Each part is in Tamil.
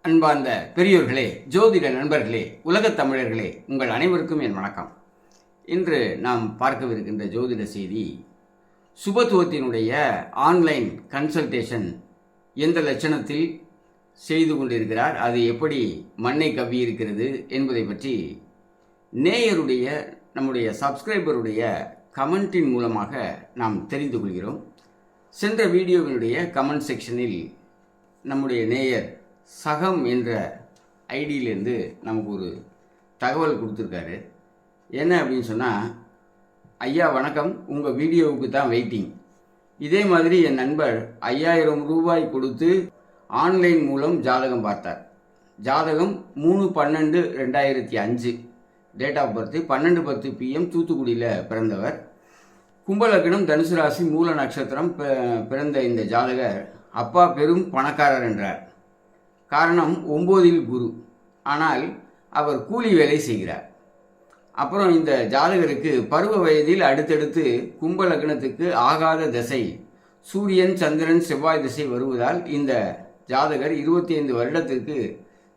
அன்பார்ந்த பெரியோர்களே, ஜோதிட நண்பர்களே, உலகத் தமிழர்களே, உங்கள் அனைவருக்கும் என் வணக்கம். இன்று நாம் பார்க்கவிருக்கின்ற ஜோதிட செய்தி, சுபத்துவத்தினுடைய ஆன்லைன் கன்சல்டேஷன் எந்த லட்சணத்தில் செய்து கொண்டிருக்கிறார், அது எப்படி மண்ணை கவ்வியிருக்கிறது என்பதை பற்றி நேயருடைய நம்முடைய சப்ஸ்கிரைபருடைய கமெண்டின் மூலமாக நாம் தெரிந்து கொள்கிறோம். சென்ற வீடியோவினுடைய கமெண்ட் செக்ஷனில் நம்முடைய நேயர் சகம் என்ற ஐடியிலேருந்து நமக்கு ஒரு தகவல் கொடுத்துருக்காரு. என்ன அப்படின்னு சொன்னால், ஐயா வணக்கம், உங்கள் வீடியோவுக்கு தான் வெயிட்டிங். இதே மாதிரி என் நண்பர் 5000 ரூபாய் கொடுத்து ஆன்லைன் மூலம் ஜாதகம் பார்த்தார். ஜாதகம் 3/12/2005, டேட் ஆஃப் பர்த் 12:10 PM, தூத்துக்குடியில் பிறந்தவர். கும்பலக்னம், தனுசு ராசி, மூல நட்சத்திரம் பிறந்த இந்த ஜாதகர் அப்பா பெரும் பணக்காரர் என்றார். காரணம் 9இல் குரு, ஆனால் அவர் கூலி வேலை செய்கிறார். அப்புறம் இந்த ஜாதகருக்கு பருவ வயதில் அடுத்தடுத்து கும்ப லக்னத்துக்கு ஆகாத திசை, சூரியன், சந்திரன், செவ்வாய் திசை வருவதால் இந்த ஜாதகர் 25 வருடத்திற்கு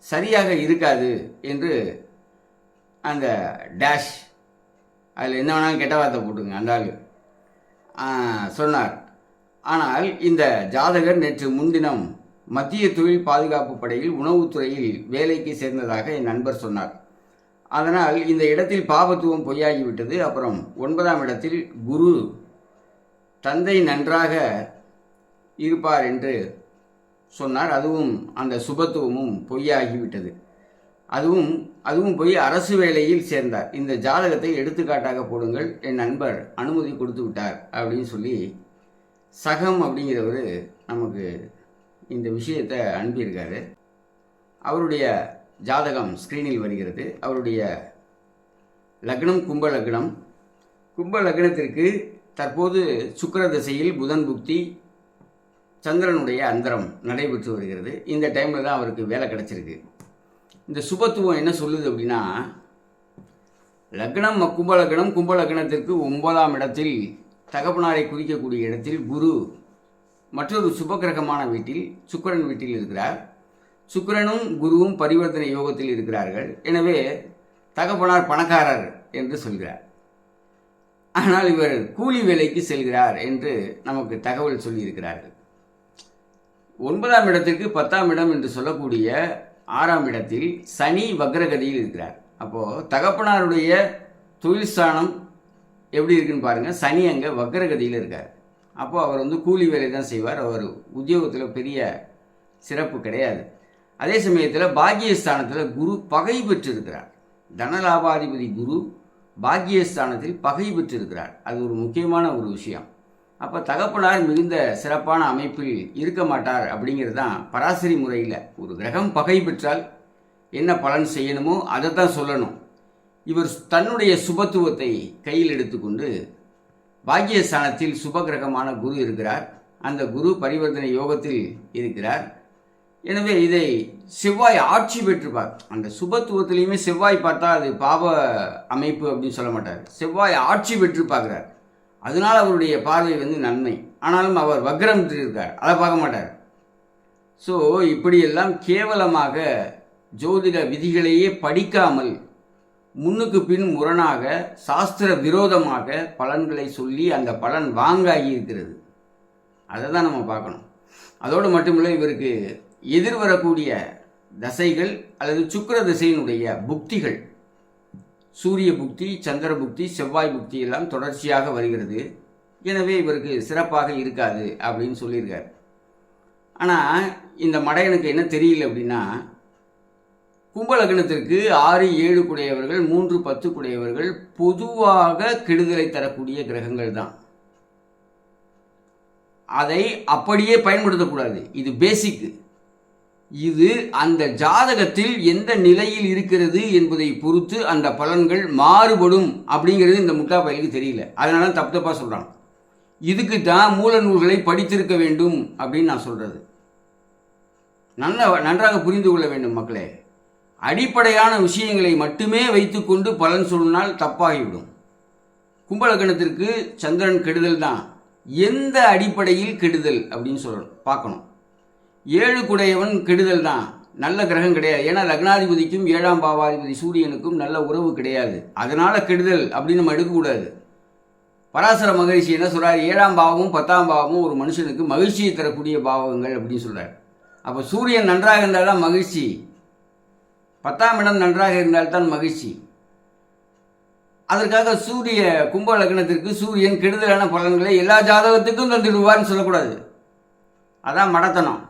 சரியாக இருக்காது என்று அந்த டேஷ், அதில் என்ன வேணாலும் கெட்ட வார்த்தை போட்டுங்க அந்த ஆள் சொன்னார். ஆனால் இந்த ஜாதகர் நேற்று முன்தினம் மத்திய தொழில் பாதுகாப்பு படையில் உணவுத்துறையில் வேலைக்கு சேர்ந்ததாக என் நண்பர் சொன்னார். அதனால் இந்த இடத்தில் பாபத்துவம் பொய்யாகிவிட்டது. அப்புறம் 9ஆம் இடத்தில் குரு, தந்தை நன்றாக இருப்பார் என்று சொன்னார். அதுவும் அந்த சுபத்துவமும் பொய்யாகிவிட்டது. அதுவும் போய் அரசு வேலையில் சேர்ந்தார். இந்த ஜாதகத்தை எடுத்துக்காட்டாக போடுங்கள், என் நண்பர் அனுமதி கொடுத்து விட்டார் அப்படின்னு சொல்லி சகம் அப்படிங்கிறவர் நமக்கு இந்த விஷயத்தை அனுப்பியிருக்காரு. அவருடைய ஜாதகம் ஸ்க்ரீனில் வருகிறது. அவருடைய லக்னம் கும்ப லக்னம். கும்ப லக்னத்திற்கு தற்போது சுக்கிர திசையில் புதன் புக்தி, சந்திரனுடைய அந்தரம் நடைபெற்று வருகிறது. இந்த டைமில் தான் அவருக்கு வேலை கிடச்சிருக்கு. இந்த சுபத்துவம் என்ன சொல்லுது அப்படின்னா, லக்னம் கும்ப லக்னம், கும்ப லக்னத்திற்கு 9ஆம் இடத்தில் தகப்பனாரை குறிக்கக்கூடிய இடத்தில் குரு மற்றொரு சுபகிரகமான வீட்டில், சுக்கிரன் வீட்டில் இருக்கிறார். சுக்கிரனும் குருவும் பரிவர்த்தனை யோகத்தில் இருக்கிறார்கள். எனவே தகப்பனார் பணக்காரர் என்று சொல்கிறார். ஆனால் இவர் கூலி வேலைக்கு செல்கிறார் என்று நமக்கு தகவல் சொல்லியிருக்கிறார்கள். 9ஆம் இடத்திற்கு 10ஆம் இடம் என்று சொல்லக்கூடிய 6ஆம் இடத்தில் சனி வக்ரகதியில் இருக்கிறார். அப்போது தகப்பனாருடைய தொழில் ஸ்தானம் எப்படி இருக்குன்னு பாருங்கள். சனி அங்கே வக்ரகதியில் இருக்கார். அப்போது அவர் கூலி வேலை தான் செய்வார். அவர் உத்தியோகத்தில் பெரிய சிறப்பு கிடையாது. அதே சமயத்தில் பாக்கியஸ்தானத்தில் குரு பகை பெற்றிருக்கிறார். தனலாபாதிபதி குரு பாக்கியஸ்தானத்தில் பகை பெற்றிருக்கிறார். அது ஒரு முக்கியமான ஒரு விஷயம். அப்போ தகப்பனார் மிகுந்த சிறப்பான அமைப்பில் இருக்க மாட்டார். அப்படிங்கிறது தான் பராசரி முறையில் ஒரு கிரகம் பகை பெற்றால் என்ன பலன் செய்யணுமோ அதை தான் சொல்லணும். இவர் தன்னுடைய சுபத்துவத்தை கையில் எடுத்துக்கொண்டு பாக்கியஸ்தானத்தில் சுபகிரகமான குரு இருக்கிறார். அந்த குரு பரிவர்த்தனை யோகத்தில் இருக்கிறார். எனவே இதை செவ்வாய் ஆட்சி பெற்றுப்பார். அந்த சுபத்துவத்திலையுமே செவ்வாய் பார்த்தா அது பாவ அமைப்பு அப்படின்னு சொல்ல மாட்டார். செவ்வாய் ஆட்சி பெற்று பார்க்குறார். அதனால் அவருடைய பார்வை நன்மை. ஆனாலும் அவர் வக்ரம் இருக்கார், அதை பார்க்க மாட்டார். ஸோ இப்படியெல்லாம் கேவலமாக ஜோதிட விதிகளையே படிக்காமல் முன்னுக்கு பின் முரணாக சாஸ்திர விரோதமாக பலன்களை சொல்லி அந்த பலன் வாங்காகி இருக்கிறது. அதை தான் நம்ம பார்க்கணும். அதோடு மட்டுமில்லை, இவருக்கு எதிர்வரக்கூடிய தசைகள் அல்லது சுக்கிர திசையினுடைய புக்திகள், சூரிய புக்தி, சந்திர புக்தி, செவ்வாய் புக்தி எல்லாம் தொடர்ச்சியாக வருகிறது. எனவே இவருக்கு சிறப்பாக இருக்காது அப்படின்னு சொல்லியிருக்கார். ஆனால் இந்த மடையனுக்கு என்ன தெரியல அப்படின்னா, கும்ப லக்னத்திற்கு 6, 7 குடையவர்கள், 3, 10 குடையவர்கள் பொதுவாக கெடுதலை தரக்கூடிய கிரகங்கள் தான். அதை அப்படியே பயன்படுத்தக்கூடாது. இது பேசிக். இது அந்த ஜாதகத்தில் எந்த நிலையில் இருக்கிறது என்பதை பொறுத்து அந்த பலன்கள் மாறுபடும் அப்படிங்கிறது இந்த முட்டா பையனுக்கு தெரியல. அதனால தப்பு சொல்கிறான். இதுக்கு தான் மூல நூல்களை படித்திருக்க வேண்டும் அப்படின்னு நான் சொல்கிறது. நன்றாக புரிந்து கொள்ள வேண்டும் மக்களே. அடிப்படையான விஷயங்களை மட்டுமே வைத்துக்கொண்டு பலன் சொன்னால் தப்பாகிவிடும். கும்பலக்கணத்திற்கு சந்திரன் கெடுதல் தான். எந்த அடிப்படையில் கெடுதல் அப்படின்னு சொல்லணும், பார்க்கணும். 7 குடையவன் கெடுதல் தான். நல்ல கிரகம் கிடையாது. ஏன்னா லக்னாதிபதிக்கும் 7ஆம் பாவாதிபதி சூரியனுக்கும் நல்ல உறவு கிடையாது. அதனால் கெடுதல் அப்படின்னு நம்ம எடுக்கக்கூடாது. பராசர மகரிஷி என்ன சொல்கிறார், 7ஆம் பாவமும் 10ஆம் பாவமும் ஒரு மனுஷனுக்கு மகிழ்ச்சியை தரக்கூடிய பாவங்கள் அப்படின்னு சொல்கிறார். அப்போ சூரியன் நன்றாக இருந்தால் தான் மகிழ்ச்சி, 10ஆம் இடம் நன்றாக இருந்தால்தான் மகிழ்ச்சி. அதற்காக சூரிய கும்ப லக்னத்திற்கு சூரியன் கெடுதலான பலன்களை எல்லா ஜாதகத்துக்கும் தந்துடுவார்னு சொல்லக்கூடாது. அதான் மடத்தனம்.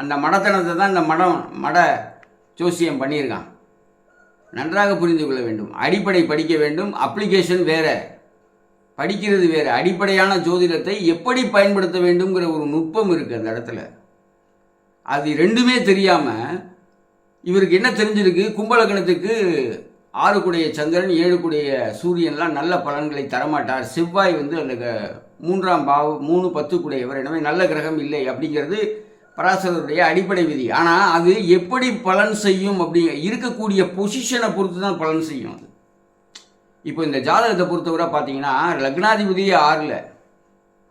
அந்த மடத்தனத்தை தான் இந்த மட ஜோசியம் பண்ணியிருக்கான். நன்றாக புரிந்து கொள்ள வேண்டும். அடிப்படை படிக்க வேண்டும், அப்ளிகேஷன் வேற, படிக்கிறது வேறு. அடிப்படையான ஜோதிடத்தை எப்படி பயன்படுத்த வேண்டும்ங்கிற ஒரு நுட்பம் இருக்குது அந்த இடத்துல. அது ரெண்டுமே தெரியாமல் இவருக்கு என்ன தெரிஞ்சிருக்கு, கும்பலக்கணத்துக்கு 6 கூடைய சந்திரன் 7 கூடைய சூரியன்லாம் நல்ல பலன்களை தரமாட்டார், செவ்வாய் வந்து அந்த 3ஆம் பாவம் 3 10 கூடையவர், எனவே நல்ல கிரகம் இல்லை அப்படிங்கிறது பராசரருடைய அடிப்படை விதி. ஆனால் அது எப்படி பலன் செய்யும் அப்படி இருக்கக்கூடிய பொசிஷனை பொறுத்து தான் பலன் செய்யும். அது இப்போ இந்த ஜாதகத்தை பொறுத்தவரை பார்த்தீங்கன்னா லக்னாதிபதியே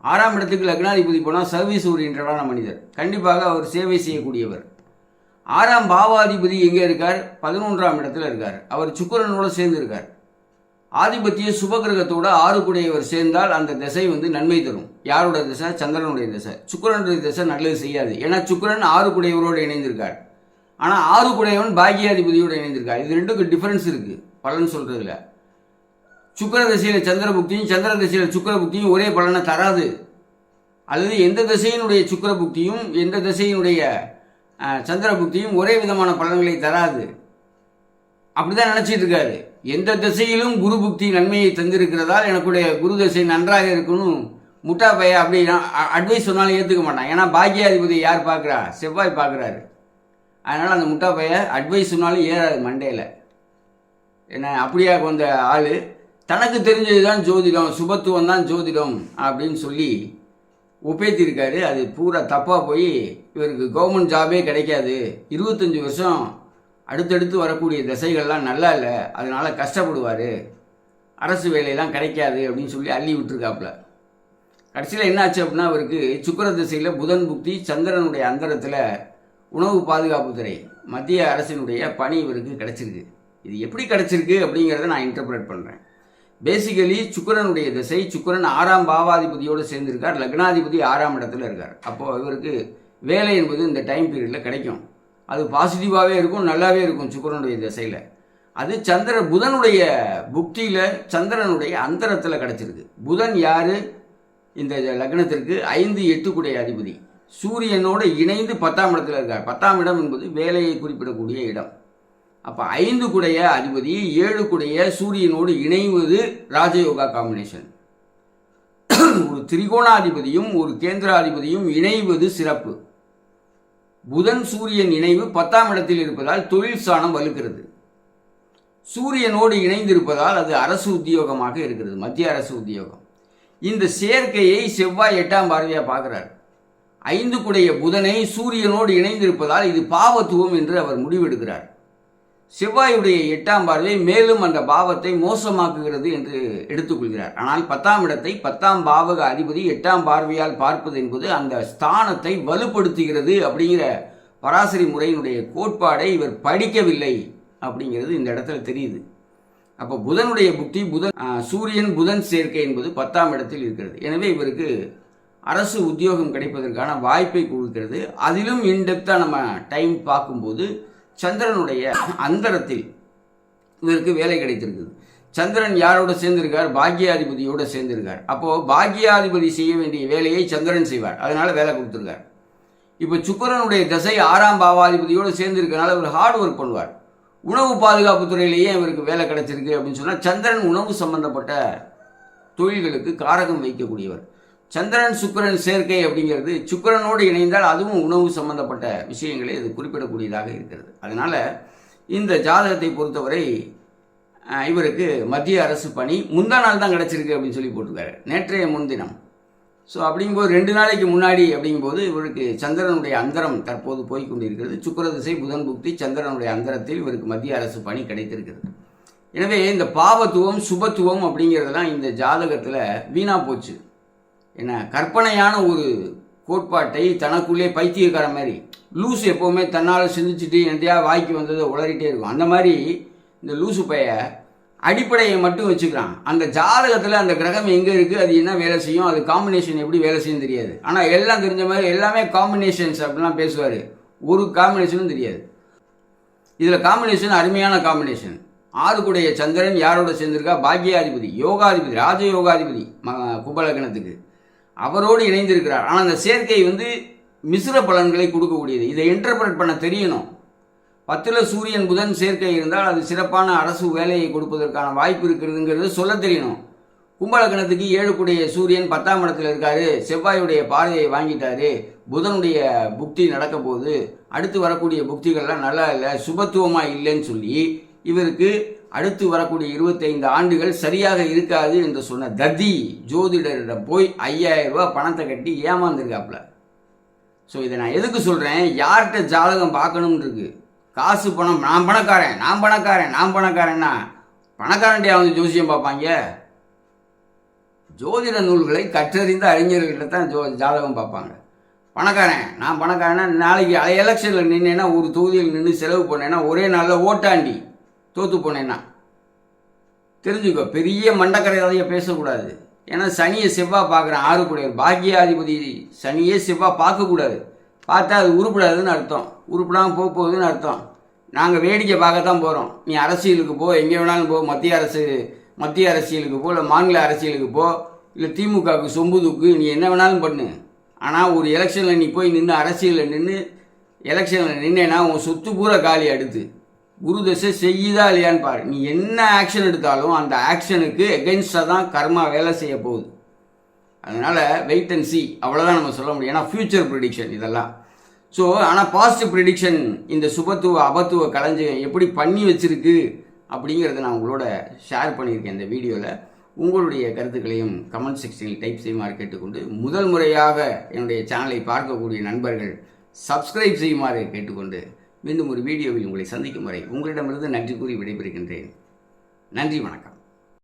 6ஆம் இடத்துக்கு லக்னாதிபதி போனால் சர்வீஸ் ஓரியன்டான மனிதர், கண்டிப்பாக அவர் சேவை செய்யக்கூடியவர். 6ஆம் பாவாதிபதி எங்கே இருக்கார், 11ஆம் இடத்துல இருக்கார். அவர் சுக்கிரனோட சேர்ந்து இருக்கார். ஆதிபத்திய சுபகிரகத்தோட 6 கூடையவர் சேர்ந்தால் அந்த திசை வந்து நன்மை தரும். யாரோட திசை? சந்திரனுடைய திசை. சுக்கிரனுடைய திசை நல்லது செய்யாது. ஏன்னா சுக்கிரன் 6 கூடையவரோடு இணைந்திருக்கார். ஆனால் 6 கூடையவன் பாக்கியாதிபதியோடு இணைந்திருக்கார். இது ரெண்டுக்கு டிஃபரன்ஸ் இருக்குது பலன் சொல்கிறதுல. சுக்கிர திசையில் சந்திர புக்தியும் சந்திர திசையில் சுக்கிர புக்தியும் ஒரே பலனை தராது. அல்லது எந்த திசையினுடைய சுக்கிர புக்தியும் எந்த திசையினுடைய சந்திர புக்தியும் ஒரே விதமான பலன்களை தராது. அப்படிதான் நினைச்சிட்டு இருக்காரு. எந்த திசையிலும் குரு புக்தி நன்மையை தந்திருக்கிறதால் எனக்குடைய குரு திசை நன்றாக இருக்கணும் முட்டா பைய அப்படி அட்வைஸ் சொன்னாலும் ஏற்றுக்க மாட்டான். ஏன்னா பாக்கியாதிபதி யார் பார்க்குறா? செவ்வாய் பார்க்குறாரு. அதனால் அந்த முட்டா பைய அட்வைஸ் சொன்னாலும் ஏறாது மண்டையில். என்ன அப்படியா வந்த ஆள் தனக்கு தெரிஞ்சது தான் ஜோதிடம், சுபத்துவம் தான் ஜோதிடம் அப்படின்னு சொல்லி ஒப்பேத்திருக்காரு. அது பூரா தப்பாக போய் இவருக்கு கவர்மெண்ட் ஜாபே கிடைக்காது, 25 வருஷம் அடுத்தடுத்து வரக்கூடிய திசைகள்லாம் நல்லா இல்லை, அதனால் கஷ்டப்படுவார், அரசு வேலையெல்லாம் கிடைக்காது அப்படின்னு சொல்லி அள்ளி விட்டுருக்காப்புல. கடைசியில் என்னாச்சு அப்படின்னா அவருக்கு சுக்கிர திசையில் புதன் புக்தி, சந்திரனுடைய அந்தரத்தில் உணவு பாதுகாப்புத்துறை, மத்திய அரசினுடைய பணி இவருக்கு கிடைச்சிருக்கு. இது எப்படி கிடைச்சிருக்கு அப்படிங்கிறத நான் இன்டர்பிரேட் பண்ணுறேன். பேசிக்கலி சுக்கிரனுடைய திசை, சுக்கிரன் 6ஆம் பாவாதிபதியோடு சேர்ந்திருக்கார், லக்னாதிபதி 6ஆம் இடத்துல இருக்கார். அப்போது இவருக்கு வேலை என்பது இந்த டைம் பீரியடில் கிடைக்கும். அது பாசிட்டிவாகவே இருக்கும், நல்லாவே இருக்கும் சுக்கிரனுடைய திசையில். அது புதனுடைய புக்தியில் சந்திரனுடைய அந்தரத்தில் கிடச்சிருக்கு. புதன் யார்? இந்த லக்னத்திற்கு 5 8 கூடைய அதிபதி, சூரியனோடு இணைந்து 10ஆம் இடத்துல இருக்கார். 10ஆம் இடம் என்பது வேலையை குறிப்பிடக்கூடிய இடம். அப்போ 5 கூடைய அதிபதி 7 கூடைய சூரியனோடு இணைவது ராஜயோகா காம்பினேஷன். ஒரு திரிகோணாதிபதியும் ஒரு கேந்திராதிபதியும் இணைவது சிறப்பு. புதன் சூரியன் இணைவு 10ஆம் இடத்தில் இருப்பதால் தொழில் ஸ்தானம் வலுக்கிறது. சூரியனோடு இணைந்திருப்பதால் அது அரசு உத்தியோகமாக இருக்கிறது, மத்திய அரசு உத்தியோகம். இந்த சேர்க்கையை செவ்வாய் 8ஆம் பார்வையாக பார்க்கிறார். 5 கூடைய புதனை சூரியனோடு இணைந்திருப்பதால் இது பாவத்துவம் என்று அவர் முடிவெடுக்கிறார். செவ்வாயுடைய 8ஆம் பார்வை மேலும் அந்த பாவத்தை மோசமாக்குகிறது என்று எடுத்துக்கொள்கிறார். ஆனால் 10ஆம் இடத்தை 10ஆம் பாவக அதிபதி 8ஆம் பார்வையால் பார்ப்பது என்பது அந்த ஸ்தானத்தை வலுப்படுத்துகிறது அப்படிங்கிற பராசரி முறையினுடைய கோட்பாடை இவர் படிக்கவில்லை அப்படிங்கிறது இந்த இடத்துல தெரியுது. அப்போ புதனுடைய புக்தி, சூரியன் புதன் சேர்க்கை என்பது 10ஆம் இடத்தில் இருக்கிறது. எனவே இவருக்கு அரசு உத்தியோகம் கிடைப்பதற்கான வாய்ப்பை கொடுக்கிறது. அதிலும் இன்டெப்த்தாக நம்ம டைம் பார்க்கும்போது சந்திரனுடைய அந்தரத்தில் இவருக்கு வேலை கிடைத்திருக்குது. சந்திரன் யாரோட சேர்ந்திருக்கார்? பாக்கியாதிபதியோடு சேர்ந்திருக்கார். அப்போது பாக்கியாதிபதி செய்ய வேண்டிய வேலையை சந்திரன் செய்வார், அதனால வேலை கொடுத்துருக்கார். இப்போ சுக்கிரனுடைய திசை 6ஆம் பாவாதிபதியோடு சேர்ந்திருக்கனால இவர் ஹார்ட் ஒர்க் பண்ணுவார். உணவு பாதுகாப்பு துறையிலேயே இவருக்கு வேலை கிடைச்சிருக்கு அப்படின்னு சொன்னால் சந்திரன் உணவு சம்பந்தப்பட்ட தொழில்களுக்கு காரகம் வைக்கக்கூடியவர். சந்திரன் சுக்கிரன் சேர்க்கை அப்படிங்கிறது சுக்கிரனோடு இணைந்தால் அதுவும் உணவு சம்பந்தப்பட்ட விஷயங்களை இது குறிப்பிடக்கூடியதாக இருக்கிறது. அதனால் இந்த ஜாதகத்தை பொறுத்தவரை இவருக்கு மத்திய அரசு பணி முந்தா நாள் தான் கிடச்சிருக்கு அப்படின்னு சொல்லி போட்டிருக்காரு, நேற்றைய முன்தினம். ஸோ அப்படிங்கும்போது 2 நாளைக்கு முன்னாடி அப்படிங்கும்போது இவருக்கு சந்திரனுடைய அந்தரம் தற்போது போய்கொண்டிருக்கிறது. சுக்கிர திசை புதன் புக்தி சந்திரனுடைய அந்தரத்தில் இவருக்கு மத்திய அரசு பணி கிடைத்திருக்கிறது. எனவே இந்த பாவத்துவம் சுபத்துவம் அப்படிங்கிறதெல்லாம் இந்த ஜாதகத்தில் வீணாக போச்சு. என்ன கற்பனையான ஒரு கோட்பாட்டை தனக்குள்ளே பைத்தியக்கார மாதிரி லூசு எப்போவுமே தன்னால் சிந்திச்சுட்டு எந்தையா வாய்க்கு வந்ததை உளறிட்டே இருக்கும். அந்த மாதிரி இந்த லூசு பைய அடிப்படையை மட்டும் வச்சுக்கிறான். அந்த ஜாதகத்தில் அந்த கிரகம் எங்கே இருக்குது, அது என்ன வேலை செய்யும், அது காம்பினேஷன் எப்படி வேலை செய்யும் தெரியாது. ஆனால் எல்லாம் தெரிஞ்ச மாதிரி எல்லாமே காம்பினேஷன்ஸ் அப்படிலாம் பேசுவார். ஒரு காம்பினேஷனும் தெரியாது. இதில் காம்பினேஷன் அருமையான காம்பினேஷன். 6 சந்திரன் யாரோட சேர்ந்திருக்கா, பாக்யாதிபதி, யோகாதிபதி, ராஜயோகாதிபதி கும்பலக்கணத்துக்கு அவரோடு இணைந்திருக்கிறார். ஆனால் அந்த சேர்க்கை மிஸ்ர பலன்களை கொடுக்கக்கூடியது. இதை இன்டர்பிரட் பண்ண தெரியணும். 10ல் சூரியன் புதன் சேர்க்கை இருந்தால் அது சிறப்பான அரசு வேலையை கொடுப்பதற்கான வாய்ப்பு இருக்கிறதுங்கிறது சொல்ல தெரியணும். கும்பலக்கணத்துக்கு 7 சூரியன் 10ஆம் இடத்துல இருக்காரு, செவ்வாயுடைய பார்வையை வாங்கிட்டாரு, புதனுடைய புக்தி நடக்க போகுது, அடுத்து வரக்கூடிய புக்திகள்லாம் நல்லா இல்லை, சுபத்துவமாக இல்லைன்னு சொல்லி இவருக்கு அடுத்து வரக்கூடிய 25 ஆண்டுகள் சரியாக இருக்காது என்று சொன்ன தத்தி ஜோதிடரிடம் போய் 5000 ரூபாய் பணத்தை கட்டி ஏமாந்துருக்காப்புல. ஸோ இதை நான் எதுக்கு சொல்கிறேன், யார்கிட்ட ஜாதகம் பார்க்கணும்னு இருக்கு. காசு பணம், நான் பணக்காரன் நான் பணக்காரன் நான் பணக்காரன்னா பணக்காரன்டியா ஜோசியம் பார்ப்பாங்க. ஜோதிட நூல்களை கற்றறிந்த அறிஞர்கள்ட்ட தான் ஜாதகம் பார்ப்பாங்க. பணக்காரன் நான் பணக்காரன்னா நாளைக்கு எலெக்ஷனில் நின்னேன்னா, ஒரு தொகுதியில் நின்று செலவு பண்ணேன்னா, ஒரே நாளில் ஓட்டாண்டி தோற்று போனேன்னா தெரிஞ்சுக்கோ. பெரிய மண்டக்கரையாதைய பேசக்கூடாது. ஏன்னா சனியை செவ்வாய் பார்க்குறேன். 6 பாக்கியாதிபதி சனியே செவ்வாய் பார்க்கக்கூடாது. பார்த்தா அது உருப்படாதுன்னு அர்த்தம், உருப்படாமல் போகுதுன்னு அர்த்தம். நாங்கள் வேடிக்கை பார்க்கத்தான் போகிறோம். நீ அரசியலுக்கு போ, எங்கே வேணாலும் போ, மத்திய அரசியலுக்கு போ, இல்லை மாநில அரசியலுக்கு போ, இல்லை திமுகவுக்கு சொம்பு தூக்கு, நீ என்ன வேணாலும் பண்ணு. ஆனால் ஒரு எலெக்ஷனில் நீ போய் நின்று அரசியலில் நின்று எலெக்ஷனில் நின்னேன்னா உன் சொத்து பூரா காலி. அடுத்து குரு தசை செய்யுதா இல்லையான்னு பாரு. நீ என்ன ஆக்ஷன் எடுத்தாலும் அந்த ஆக்ஷனுக்கு எகென்ஸ்டாக தான் கர்மா வேலை செய்ய போகுது. அதனால் வெயிட் அண்ட் சி, அவ்வளோதான் நம்ம சொல்ல முடியும். ஏன்னா ஃபியூச்சர் ப்ரிடிக்ஷன் இதெல்லாம். ஸோ ஆனால் பாசிட்டிவ் ப்ரிடிக்ஷன் இந்த சுபத்துவ அபத்துவ களஞ்சியம் எப்படி பண்ணி வச்சிருக்கு அப்படிங்கிறத நான் உங்களோட ஷேர் பண்ணியிருக்கேன் இந்த வீடியோவில். உங்களுடைய கருத்துக்களையும் கமெண்ட் செக்ஷனில் டைப் செய்யுமாறு கேட்டுக்கொண்டு, முதல் முறையாக என்னுடைய சேனலை பார்க்கக்கூடிய நண்பர்கள் சப்ஸ்கிரைப் செய்யுமாறு கேட்டுக்கொண்டு, மீண்டும் ஒரு வீடியோவில் உங்களை சந்திக்கும் வரை உங்களிடமிருந்து நன்றி கூறி விடைபெறுகின்றேன். நன்றி, வணக்கம்.